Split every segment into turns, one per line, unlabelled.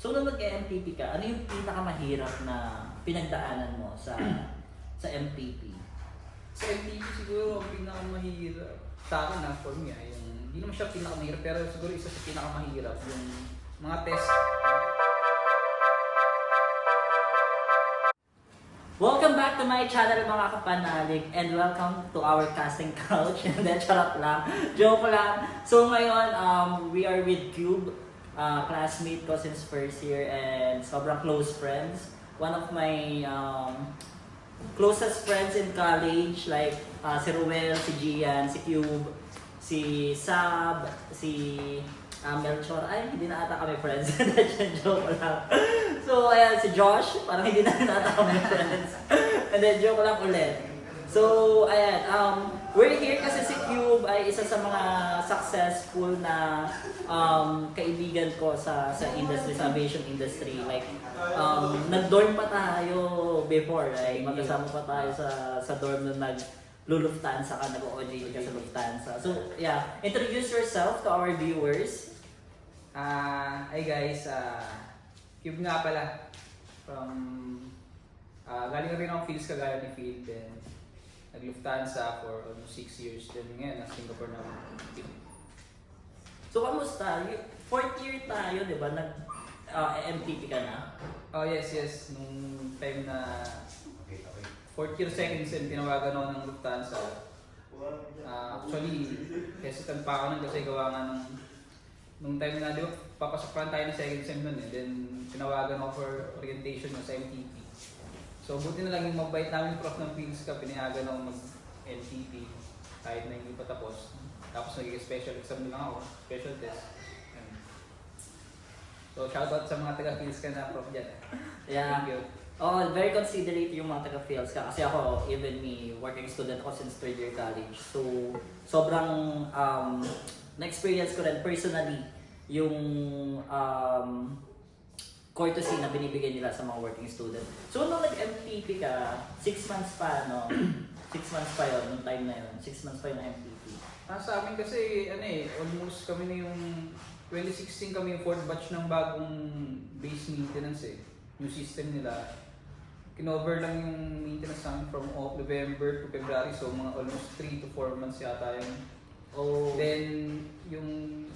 So nung nag-MTP ka, ano yung pinakamahirap na pinagdaanan mo sa MTP?
Sa MTP siguro ang pinakamahirap sa akin na for me ay yung hindi naman siya pinakamahirap pero siguro isa sa pinakamahirap yung mga test.
Welcome back to my channel mga kapanalig and welcome to our casting couch. And then charot lang, joke lang. So ngayon, we are with Cube, classmate ko since first year and sobrang close friends. One of my closest friends in college like si Ruel, si Gian, si Cube, si Sab, si Melchor. Ay, hindi na ata kami friends. Joke lang. So, ayan, si Josh, parang hindi na ata kami friends. And then, joke lang ulit. So, ayan, we're here kasi si Cube ay isa sa mga successful na kaibigan ko sa industry, sa aviation industry. Like, nag-dorm pa tayo before, like, magkasama pa tayo sa dorm na nag-Lufthansa ka, nag-OJT ka sa Lufthansa. So, yeah, introduce yourself to our viewers.
Hi guys, Cube nga pala. Galing rin akong Phils kagaya ni Phil. Then, nag-Lufthansa for almost 6 years. Then ngayon, nasa Singapore na ako.
So, kamusta? Fourth year tayo, di ba? Nag-MTP ka na?
Oh yes. Nung time na 4th year, 2nd sem, tinawagan ako ng Lufthansa. Actually, hesitant pa ako nun kasi gawa nga nung time na, di ba, papasok pa tayo ng 2nd sem nun eh. Then, tinawagan ako for orientation sa MTP. So, buti na lang yung mabait namin prof ng Phils ka, pinayagan ako mag-MTP kahit na hindi pa tapos. Tapos naging special exam lang ako, special test. So, shoutout sa mga taga-Phils ka na prof dyan.
Yeah.
Thank you.
Oh, very considerate yung mga taga-Phils ka. Kasi ako, even me, working student ako since 3rd year college. So, sobrang na-experience ko rin personally yung courtesy na binibigay nila sa mga working student. So, nung nag-MTP ka, 6 months pa, no? 6 months pa yun, nung time na yun. 6 months pa yun na MTP.
Sa amin kasi, almost kami na yung 2016 kami yung 4th batch ng bagong base maintenance eh. New system nila. Kinover lang yung maintenance namin from November to February. So, mga almost 3 to 4 months yata yun.
Oh.
Then, yung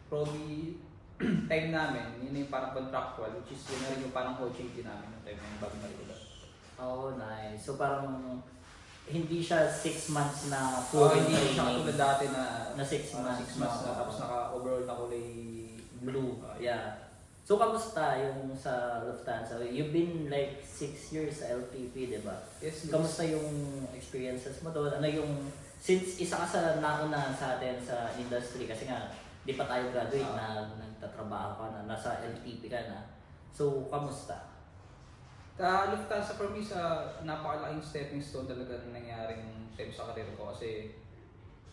probably time namin, yun yung parang contractual, which is yun na rin yung parang OJT namin yung time na yung bagong malikulat.
Oh, nice. So, parang hindi siya 6 months na
Hindi siya katulad dati na
6 months,
6 months na tapos naka-overall na kulay
blue. Yeah. So, kamusta yung sa Lufthansa? You've been like 6 years sa LPP, di ba?
Yes.
Kamusta yung experiences mo doon? Ano yung, since isa ka sa nauna sa atin sa industry, kasi nga, di pa tayo graduate na nagtatrabaho ka na, nasa LTP ka na. So, kamusta?
Lufthansa for me sa napakalaking stepping stone talaga na nangyaring time sa karir ko kasi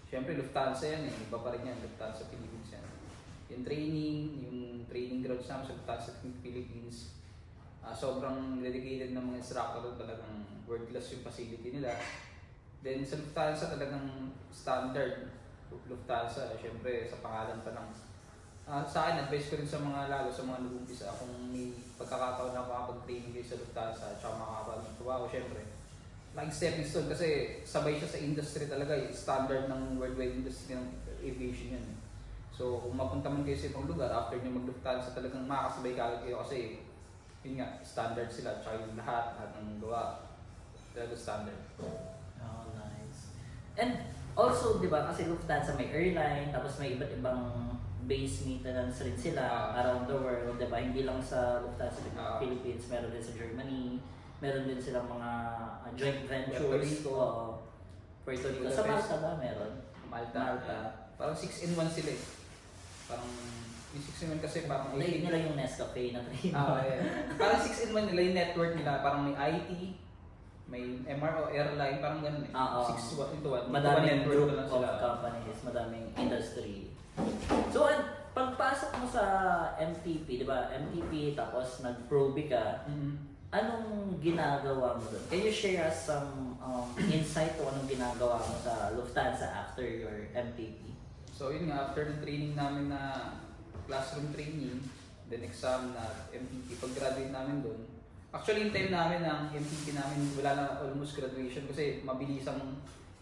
syempre Lufthansa yan eh, iba pa rin yan, Lufthansa Philippines yan. Yung training grounds namin sa Lufthansa Philippines, sobrang dedicated ng mga instructor, talagang world class yung facility nila. Then sa Lufthansa talagang standard Lufthansa, syempre sa pangalan pa lang. Sa akin, advice ko rin sa mga lalo sa mga nag-umpisa kung may pagkakataon na makapag-training kayo sa Lufthansa at saka makakapag-tuwa ko, syempre. Like stepping stone kasi sabay siya sa industry talaga, standard ng worldwide industry ng aviation yan. So kung mapunta man kayo sa ibang lugar, after nyo mag-Lufthansa talagang makakasabay kagad kayo kasi yun nga, standard sila at saka yung lahat ng gawa. Talaga standard.
Oh, nice. And also, di ba, kasi Lufthansa may airline, tapos may iba't ibang base maintenance rin sila around the world, di ba? Hindi lang sa Lufthansa Philippines, meron din sa Germany, meron din silang mga joint ventures. Puerto Rico. Sa Malta ba meron?
Malta. Parang 6-in-1 sila eh. Parang yung 6-in-1 kasi parang
Like nila yung Nescafe na train.
Yeah. Parang 6-in-1 nila yung network nila, parang may IT, may MRO, airline, parang ganun eh. 6-into-1.
Madaming group
lang
of
sila.
companies, madaming industry. So, pagpasok mo sa MTP, di ba? MTP, tapos nag-probe ka, anong ginagawa mo doon? Can you share us some insight kung anong ginagawa mo sa Lufthansa after your MTP?
So yun nga, after ng training namin na classroom training, then exam na MTP. Pag-graduate namin doon, actually yung time namin ng MTP namin, wala na almost graduation kasi mabilisang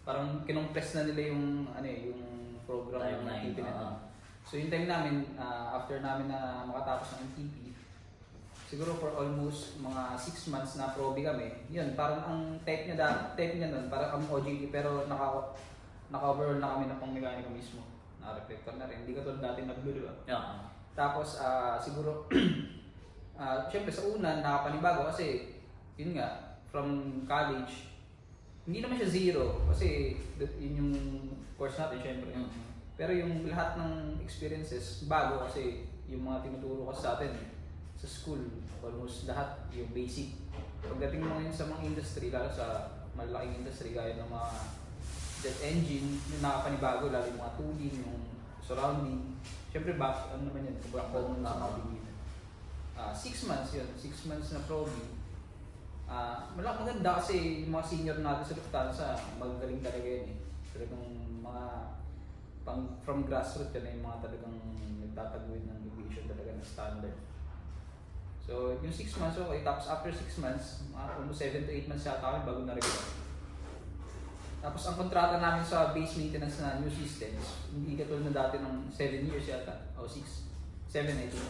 parang kinompress na nila yung yung program ng
Timeline,
MTP na. So yung time namin, after namin na makatapos ng MTP, siguro for almost mga 6 months na probe kami. Yun, parang ang type niya nun, parang kami OJT pero naka-overall na kami ng pang-mekaniko mismo. Na-reflector na rin. Hindi ka tulad dati nag-blue, diba?
Yeah.
Tapos siguro, syempre sa una, nakapanibago kasi, yun nga, from college, hindi naman siya zero kasi yun yung course natin syempre. Pero yung lahat ng experiences, bago kasi yung mga tinuturo kasi sa atin sa school, almost lahat yung basic. Pagdating mo ngayon sa mga industry, lalo sa malaking industry gaya ng mga jet engine, yung nakapanibago, lalo yung mga tooling, yung surrounding. Siyempre, ano naman yun, common sa mga bigyan. 6 months yun, 6 months na probing. Maganda kasi yung mga senior natin sa Lufthansa, magagaling talaga yun eh. Talagang mga from grassroots yan yung mga talagang nagtataguyod ng aviation talaga na standard. So, yung 6 months, okay. Tapos after 6 months, almost 7 to 8 months yata kami bago na-regular. Tapos ang kontrata namin sa base maintenance na new systems, hindi katulad na dati ng 7 years yata, o 6, 7 I think,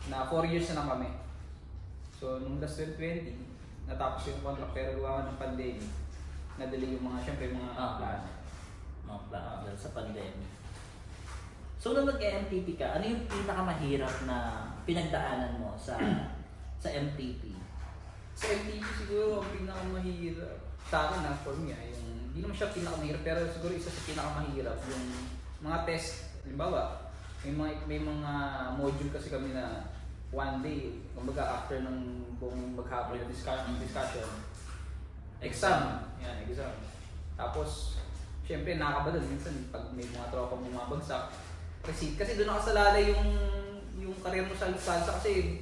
na 4 years na lang kami. So, nung last 2020, natapos yung contract pero gawa ng pandemic, nadali yung mga, syempre, mga plano.
Mga plano dahil sa pandemic. So, nung nag-MTP ka, ano yung pinakamahirap na pinagdaanan mo sa MTP?
Sa MTP siguro ang pinakamahirap sa akin na for me ay yung, hindi naman siya pinakamahirap pero siguro isa sa pinakamahirap yung mga test. Halimbawa, may mga module kasi kami na one day, kumbaga after ng buong maghapon na discussion, exam. Yan, exam. Tapos, syempre nakakaba doon minsan pag may mga tropa mong mabagsak, kasi doon nakasalalay yung career mo sa Lufthansa kasi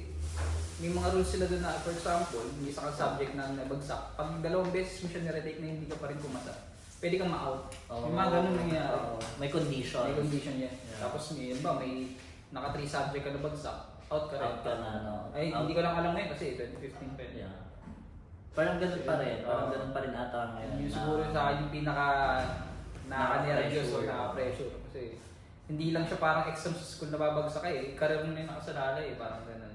may mga rules sila doon na, for example, may isang subject na nabagsak. Pag 2 beses mo siya nire-take na hindi ka pa rin pumasa, pwede kang ma-out. May mga ganun nangyayari.
May condition.
May condition yan. Yeah. Tapos may naka 3 subject ka nabagsak, out ka rin.
Out ka na, no?
Ay, hindi ko lang alam ngayon kasi 2015 pa yun.
Yeah. Parang ganun pa rin. Parang ganun pa rin ata ngayon.
Yung siguro sa akin yung pinaka nakaka-nervyos o nakaka-pressure. Kasi hindi lang siya parang exam sa school na babagsak ka eh. Career mo na yung nakasalalay eh. Parang ganun.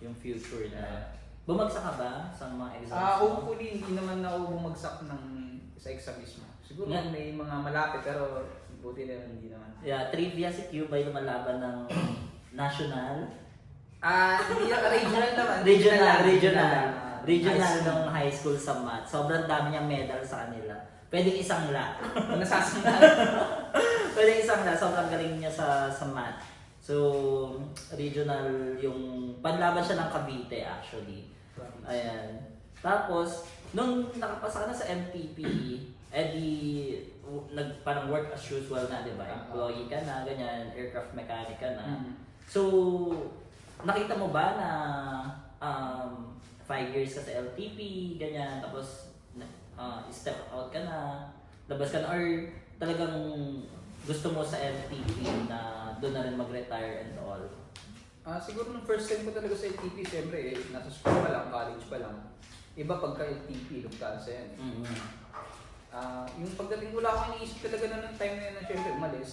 Yung future na. Bumagsak ka ba sa mga exams mo?
Hopefully, hindi naman ako bumagsak sa exam mismo. Siguro may mga malapit pero buti na hindi naman.
Yeah, trivia si Q ba yung lumalaban ng national?
Hindi na regional naman.
Regional ng high school sa math. Sobrang dami niyang medal sa kanila. Pwedeng isang la.
Nasasanglan.
Pwedeng isang la. Sobrang galing niya sa math. So, regional yung panlaban siya ng Cavite actually. Ayan. Tapos, nung nakapasa ka na sa MTP, parang work as usual na, di ba? Employee ka na, ganyan, aircraft mechanic ka na. So, nakita mo ba na 5 years ka sa LTP, ganyan, tapos step out ka na, labas ka na, or talagang gusto mo sa LTP na doon na rin mag-retire and all?
Siguro nung first time ko talaga sa LTP, siyempre nasa school pa lang, college pa lang. Iba pagka LTP, Lufthansa yan. Yung pagdating wala akong iniisip talaga na ng time na yun na siyempre umalis.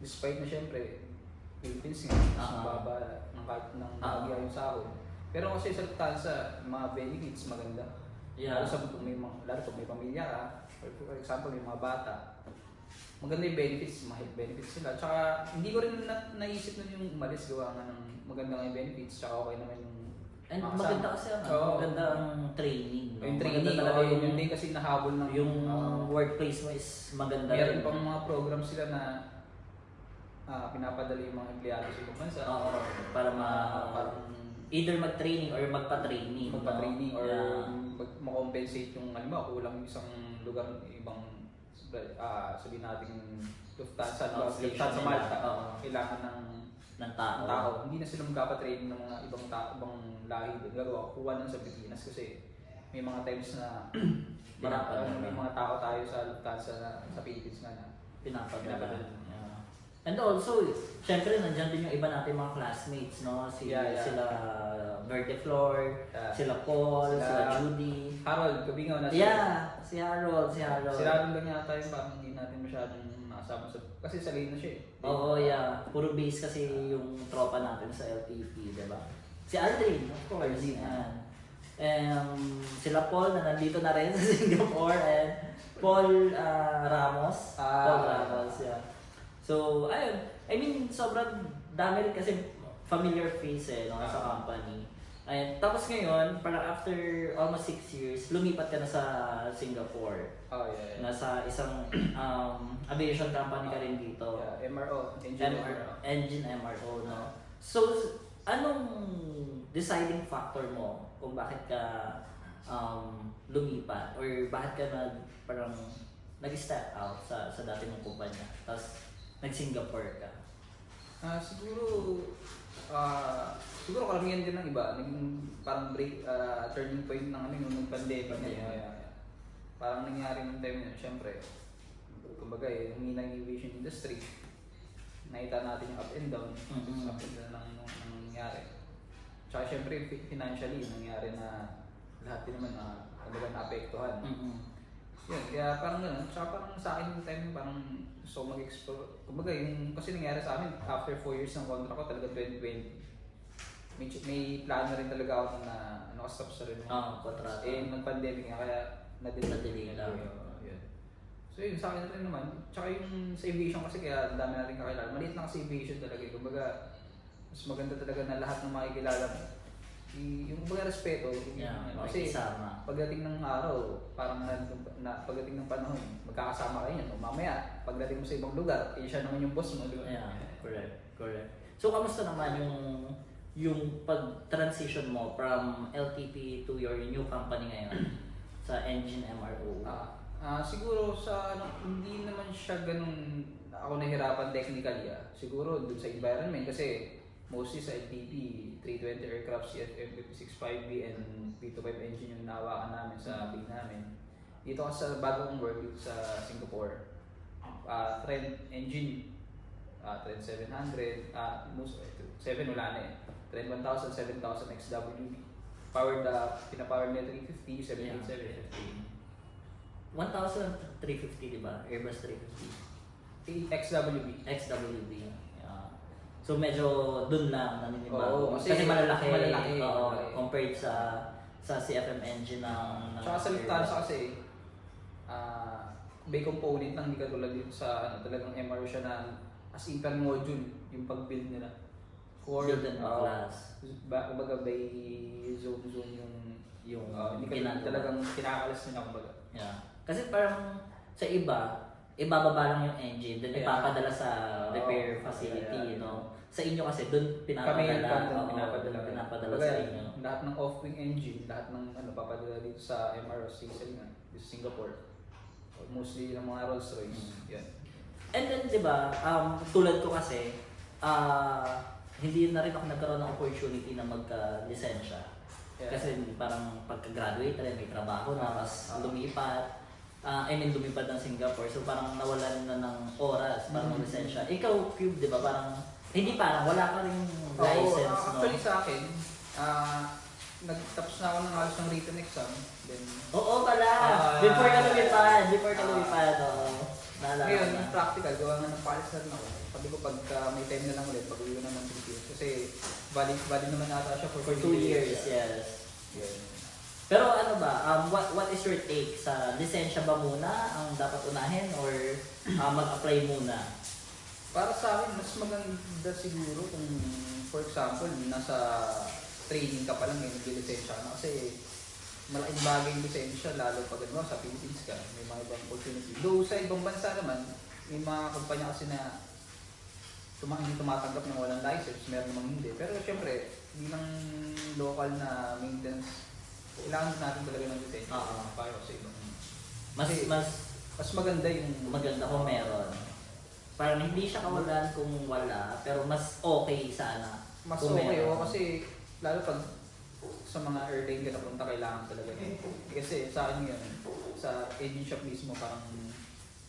Despite na siyempre, Philippines nga, baba ng kahit ng nagyaya yung sahod. Pero kasi sa Lufthansa, mga benefits maganda.
Yeah.
Lalo pag may pamilya ka, for example, may mga bata, maganda yung benefits, mga health benefits sila. Tsaka hindi ko rin naisip nun yung umalis, gawa nga ng maganda nga yung benefits, tsaka okay naman yung
and maganda kasi maganda ang training.
Yung training talaga yun din kasi nahabol ng
yung workplace mo is maganda.
Meron pang mga program sila na pinapadala yung mga empleyado sa ibang bansa.
Para either mag-training or magpa-training.
Magpa-training or ma-compensate yung halimbawa kulang yung isang lugar, ibang sabihin natin Lufthansa, Lufthansa Malta, kailangan ng tao. Hindi na sila magpapatraining ng mga ibang lahi doon. Gagawa, kuha lang sa Pilipinas kasi may mga times na may mga tao tayo sa Lufthansa sa Philippines nga na
pinapadala. And also, syempre nandiyan din yung iba natin mga classmates, no?
Yeah.
Sila Verde Flor,
Yeah.
sila Paul,
Sila-
sila Judy.
Harold, Kabingaw na
Si Harold.
Si Harold lang yata yung parang hindi natin masyadong nakasama sa... Kasi sa lane na siya eh.
Oo, yeah. Puro base kasi yung tropa natin sa LTP, di ba? Si Aldrin, of course.
Aldrin,
Sila Paul na nandito na rin sa Singapore and Paul Ramos. Paul Ramos, yeah. So, ayun. I mean, sobrang dami rin kasi familiar face eh, no, sa company. Ayun. Tapos ngayon, parang after almost 6 years, lumipat ka na sa Singapore.
Oh, yeah.
Nasa isang aviation company ka rin dito.
Yeah, MRO.
Engine MRO, no? So, anong deciding factor mo kung bakit ka lumipat or bakit ka parang nag-step out sa dati mong kumpanya tapos nag-Singapore ka?
Siguro karamihan din ng iba. Naging parang turning point ng yung pandemic na yun. Parang nangyari ng time na, syempre, kumbaga humina yung aviation industry. Nakita natin yung up and down. Up and down ng nangyari. Tsaka syempre, financially, nangyari na lahat din naman talaga naapektuhan. Yun, kaya parang gano'n. Tsaka parang sa akin yung time parang gusto mag-explore. Kumbaga yung kasi nangyari sa amin, after 4 years ng contract ko, talaga 2020. May plano rin talaga ako na stop sa rin.
Kontrata.
Nung pandemic nga, kaya na-delay
lang.
Yun. So yun, sa akin rin naman. Tsaka yung sa aviation kasi kaya ang dami natin kakilala. Maliit lang kasi aviation talaga. Kumbaga, mas maganda talaga na lahat ng makikilala mo. Yung kumbaga respeto. Kasi pagdating ng araw, parang pagdating ng panahon, magkakasama kayo yan. O mamaya, pagdating mo sa ibang lugar, siya naman yung boss mo.
Yeah, correct. So, kamusta naman yung pag-transition mo from LTP to your new company ngayon sa Engine MRO?
Siguro hindi naman siya ganun ako nahirapan technically. Siguro dun sa environment kasi mostly sa LTP, 320 aircraft, CFM 56-5B and P25 engine yung nahawakan namin sa big namin. Dito kasi sa bagong work dito sa Singapore, Trent engine, Trent 700, 7 wala na eh. Trent 1000, 7000 XWB. Pinapowered niya 350, 787.
1,350, di ba? Airbus 350.
XWB.
So medyo dun lang naninibago.
Oo,
kasi malalaki.
Oo,
compared sa CFM engine ng
Tsaka sa Lufthansa kasi may component lang, hindi katulad dito sa talagang MRO siya na as in per module yung pag-build nila.
Build and class.
Kumbaga by zone yung hindi ka talagang kinakalas nila kumbaga.
Yeah. Kasi parang sa ibababa lang yung engine, then ipapadala sa repair facility, you know. Sa inyo kasi doon pinapadala sa inyo.
Lahat ng off-wing engine, lahat ng papadala dito sa MRO Diesel nga, dito sa Singapore. Mostly ng mga Rolls-Royce. Yan.
And then, di ba, tulad ko kasi, hindi na rin ako nagkaroon ng opportunity na magka-lisensya.
Yeah.
Kasi parang pagka-graduate rin, may trabaho na, tapos lumipat. Lumipad ng Singapore, so parang nawalan na ng oras para mag-lisensya. Ikaw, Cube, di ba, parang, wala ka rin license, no?
Actually sa akin, nagtapos na ako ng halos ng written exam. Then,
Oo pala! Before ka lumipad, oo.
Ngayon, yung practical, gawa nga ng palis na rin ako. Sabi ko, pagka may time na lang ulit, pag-uwi ko na ng Pilipinas. Kasi, valid naman ata siya for
2 years, yes.
Yeah.
Pero ano ba, what is your take sa lisensya ba muna ang dapat unahin or mag-apply muna?
Para sa akin, mas maganda siguro kung, for example, nasa training ka pa lang, nag-lisensya ka na. Kasi malaking bagay yung lisensya, lalo pag sa Philippines ka, may mga ibang opportunity. Though sa ibang bansa naman, may mga kumpanya kasi na hindi tumatanggap ng walang license, meron namang hindi. Pero syempre, bilang local na maintenance, kailangan natin talaga ng lisensya. Para sa ibang. Mas maganda yung
kung meron. Parang hindi siya kawalan kung wala, pero mas okay sana.
Mas okay kasi lalo pag sa mga airline ka napunta, kailangan talaga. Kasi sa akin yun, sa engine shop mismo, parang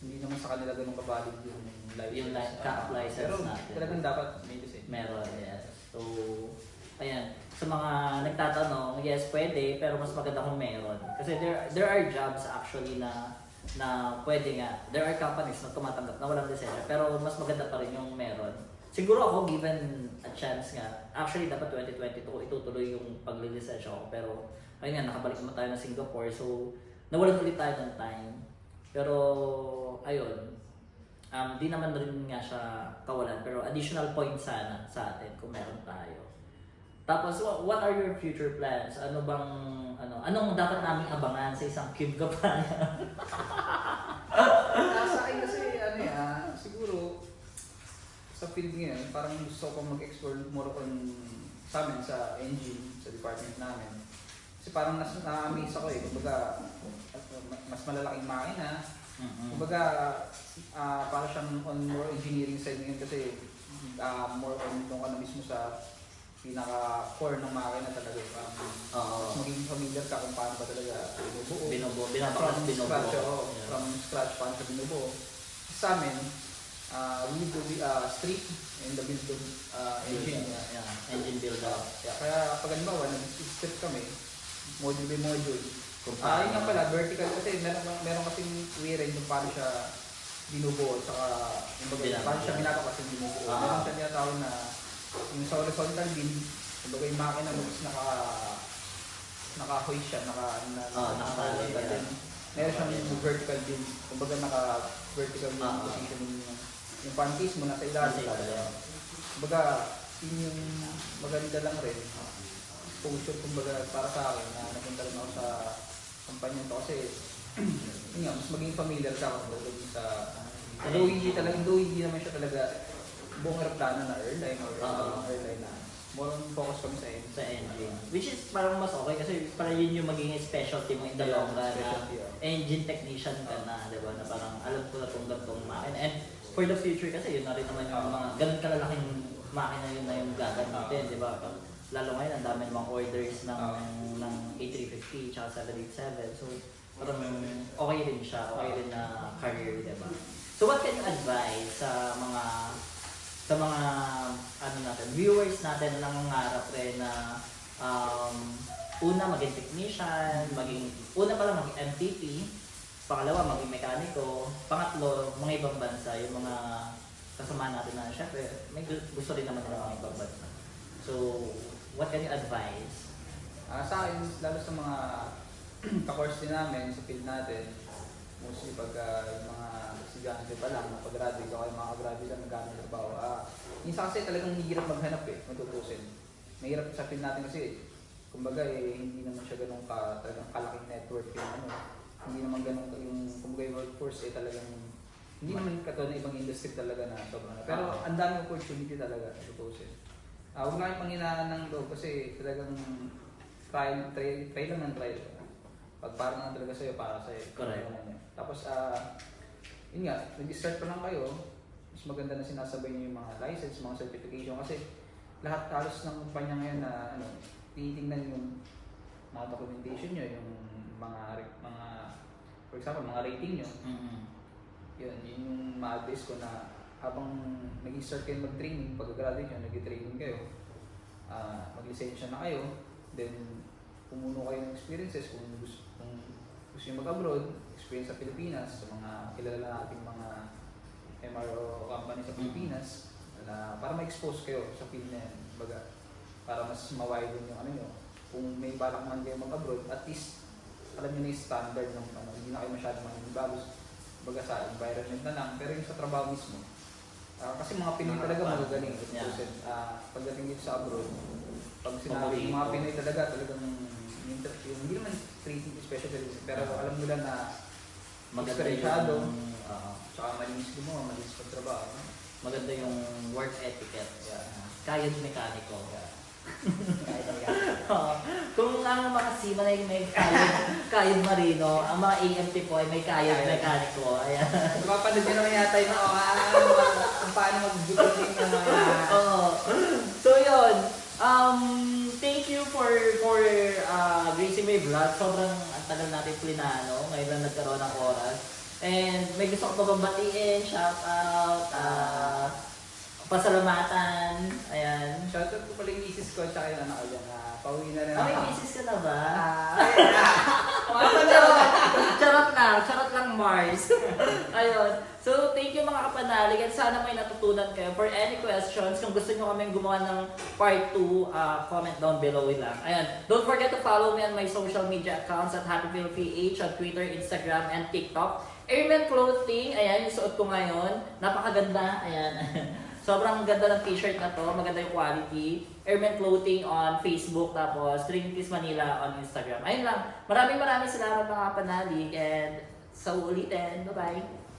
hindi naman sa kanila ganun kabalid yung license.
Yung cap license
pero
natin.
talagang dapat may design.
Meron, yes. So, ayan. Sa mga nagtatanong, yes, pwede, pero mas maganda kung meron. Kasi there are jobs actually na pwede nga. There are companies na tumatanggap na walang lisensya, pero mas maganda pa rin yung meron. Siguro ako, given a chance nga, actually dapat 2022 ko itutuloy yung paglilisensya ko. Pero, ayun nga, nakabalik naman tayo ng Singapore, so nawalan ulit tayo ng time. Pero, ayun, di naman rin nga siya kawalan, pero additional point sana sa atin kung meron tayo. Tapos, what are your future plans? Anong dapat naming abangan sa isang Cube Kapana?
Sa akin kasi, siguro, sa field ngayon, parang gusto ko mag-explore more on sa amin, sa engine, sa department namin. Kasi parang na-amaze ako kumbaga, mas malalaking makina. Kumbaga, para siyang on more engineering side ngayon kasi more on doon ka na mismo sa pinaka-core ng makina talaga. Mas maging familiar ka kung paano ba talaga binubuo. From scratch, paano siya binubuo. Sa amin, we do street and the build of engine.
Engine build up.
Kaya pag halimbawa, nag-strip kami, module by module. Yun nga pala, vertical kasi meron kasing way kung paano siya binubuo, saka paano siya binato kasi binubuo. Meron siya tinatawag na yung sa horizontal beam, kumbaga yung makina mo is naka-hoist siya, naka-hoist. Meron siyang vertical beam, kumbaga naka-vertical beam position yung pancase mo nasa ilalim. Kumbaga, yun yung maganda lang rin. Exposure, kumbaga, para sa akin na napunta rin ako sa kumpanya to kasi yun nga, mas maging familiar ka ako sa hindi naman siya talaga buong aeroplano na airline or airline na more on focus kami sa engine.
Which is parang mas okay kasi parang yun yung magiging specialty mo in the long run na engine technician ka na, di ba? Na parang alam ko na itong gantong makina. And for the future kasi yun na rin naman yung mga ganun kalalaking makina yun na yung gagamitin, di ba? Lalo ngayon, ang dami namang orders ng A350 tsaka 787. So, parang okay rin siya, okay rin na career, di ba? So, what can you advise sa mga viewers natin na nangangarap rin na una maging technician, una pala maging MTP, pangalawa maging mekaniko, pangatlo mga ibang bansa, yung mga kasama natin na syempre may gusto rin naman ng mga ibang bansa. So, what can you advise?
Sa akin, lalo sa mga ka-course din namin sa field natin, mostly pag yung mga estudyante pa lang, pag-graduate o kayo mga graduate lang nagkano sa trabaho. Minsan kasi talagang hirap maghanap matutusin. Mahirap sa field natin kasi, kumbaga hindi naman siya ganun talagang kalaking network yung hindi naman ganun yung kumbaga yung workforce talagang hindi naman katulad ng ibang industry talaga na sobrang. Pero ang dami opportunity talaga tutusin. Huwag na kayong panghinaan ng loob kasi talagang try lang ng try. Pag parang lang talaga sa'yo, para sa'yo.
Correct.
Tapos, yun nga, nag-start pa lang kayo, mas maganda na sinasabay niyo yung mga license, mga certification kasi lahat halos ng kumpanya ngayon na tinitingnan yung mga documentation nyo, yung mga for example, mga rating nyo. Yun yung ma-advise ko na habang nag-start kayo mag-training, pag-graduate nyo, nag-training kayo, mag-lisensya na kayo, then pumuno kayo ng experiences kung gusto nyo mag-abroad, experience sa Pilipinas, sa mga kilala nating mga MRO company sa Pilipinas, para ma-expose kayo sa field na yan, para mas ma-widen yung nyo. Kung may balak man kayo mag-abroad, at least alam nyo na yung standard ng hindi na kayo masyadong manibagos, sa environment na lang, pero yung sa trabaho mismo. Kasi mga Pinoy talaga magagaling. Pagdating dito sa abroad, pag sinabi yung mga Pinoy talagang hindi naman treating special service, pero alam nila na
maganda
yung tsaka malinis gumawa, malinis pagtrabaho.
Maganda yung work etiquette. Kayod mekaniko. Kung ang mga seaman ay may kayod marino, ang mga AMT po ay may kayod mekaniko. Ayan.
Mapanood nyo naman yata yung kung paano mag-building ng mga...
So yun, thank you for gracing my vlog. Sobrang ang tagal natin plinano. Ngayon lang nagkaroon ng oras. And may gusto ko pa bang batiin, shout out, pasalamatan, ayan.
Shoutout ko pala yung misis ko at saka yung anak ko dyan. Pauwi na rin
May
ako.
misis ka na ba? Charot lang Mars. Ayun. So, thank you mga kapanalig at sana may natutunan kayo. For any questions, kung gusto nyo kami gumawa ng part 2, comment down below lang. Ayan. Don't forget to follow me on my social media accounts at HappyPhilPH on Twitter, Instagram, and TikTok. Airman Clothing, ayan, yung suot ko ngayon. Napakaganda, ayan. Sobrang ganda ng t-shirt na to, maganda yung quality. Airman Clothing on Facebook, tapos Trinities Manila on Instagram. Ayun lang. Maraming salamat mga kapanalig and sa uulitin. Bye-bye!